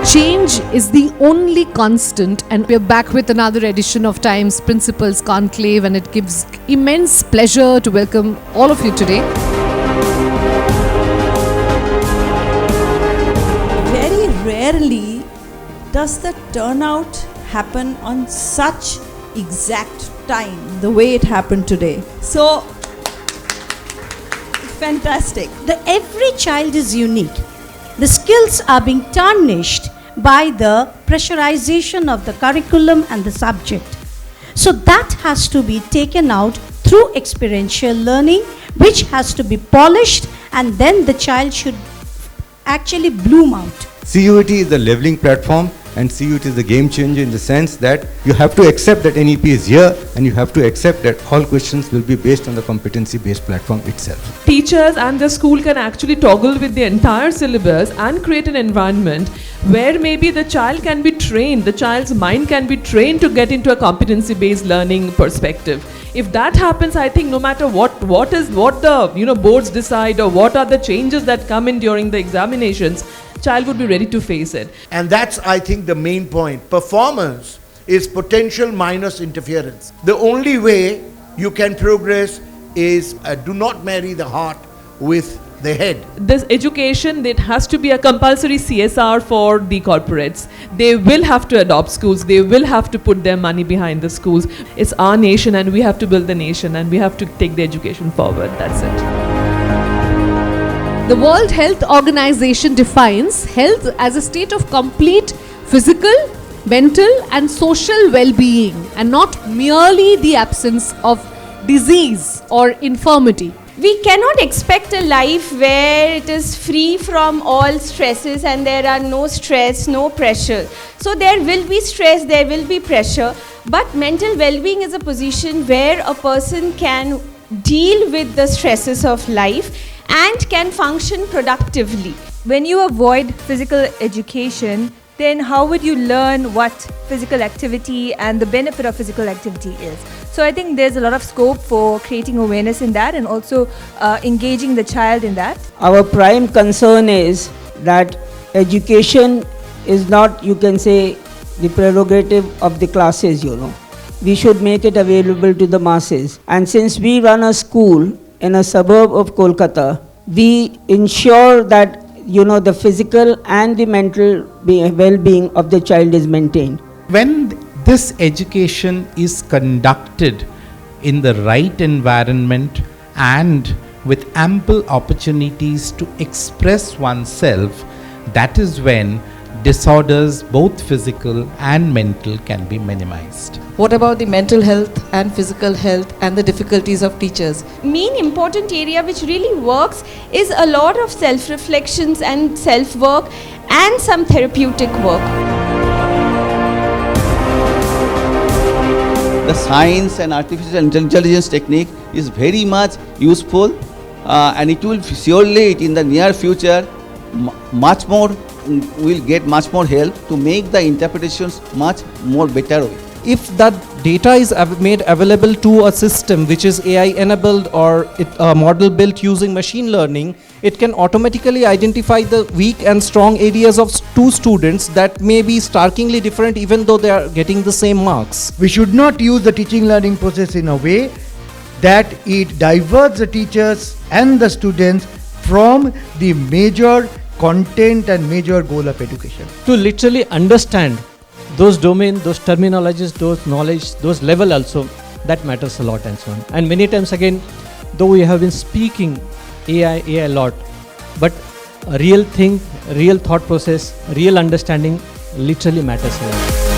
Change is the only constant, and we're back with another edition of Time's Principal's Conclave, and it gives immense pleasure to welcome all of you today. Very rarely does the turnout happen on such exact time, the way it happened today. So, fantastic. Every child is unique. The skills are being tarnished by the pressurization of the curriculum and the subject. So that has to be taken out through experiential learning, which has to be polished, and then the child should actually bloom out. CUET is the leveling platform, and CUET is the game changer in the sense that you have to accept that NEP is here, and you have to accept that all questions will be based on the competency-based platform itself. Teachers and the school can actually toggle with the entire syllabus and create an environment where maybe the child can be trained, the child's mind can be trained to get into a competency-based learning perspective. If that happens, I think no matter what the boards decide or what are the changes that come in during the examinations, child would be ready to face it. And that's, I think, the main point. Performance is potential minus interference. The only way you can progress is do not marry the heart with the head. This education, it has to be a compulsory CSR for the corporates. They will have to adopt schools. They will have to put their money behind the schools. It's our nation, and we have to build the nation, and we have to take the education forward. That's it. The World Health Organization defines health as a state of complete physical, mental, and social well-being, and not merely the absence of disease or infirmity. We cannot expect a life where it is free from all stresses and there are no stress, no pressure. So there will be stress, there will be pressure, but mental well-being is a position where a person can deal with the stresses of life and can function productively. When you avoid physical education, then how would you learn what physical activity and the benefit of physical activity is? So I think there's a lot of scope for creating awareness in that and also engaging the child in that. Our prime concern is that education is not, you can say, the prerogative of the classes, We should make it available to the masses. And since we run a school in a suburb of Kolkata, we ensure that the physical and the mental well-being of the child is maintained. When this education is conducted in the right environment and with ample opportunities to express oneself, that is when disorders, both physical and mental, can be minimized. What about the mental health and physical health and the difficulties of teachers? Main important area which really works is a lot of self-reflections and self-work and some therapeutic work. The science and artificial intelligence technique is very much useful and it will surely in the near future will get much more help to make the interpretations much more better way. If that data is made available to a system which is AI enabled or a model built using machine learning, it can automatically identify the weak and strong areas of two students that may be starkly different even though they are getting the same marks. We should not use the teaching learning process in a way that it diverts the teachers and the students from the major content and major goal of education. To literally understand those domain, those terminologies, those knowledge, those level also, that matters a lot and so on. And many times again, though we have been speaking AI a lot, but a real thing, real thought process, real understanding literally matters a lot.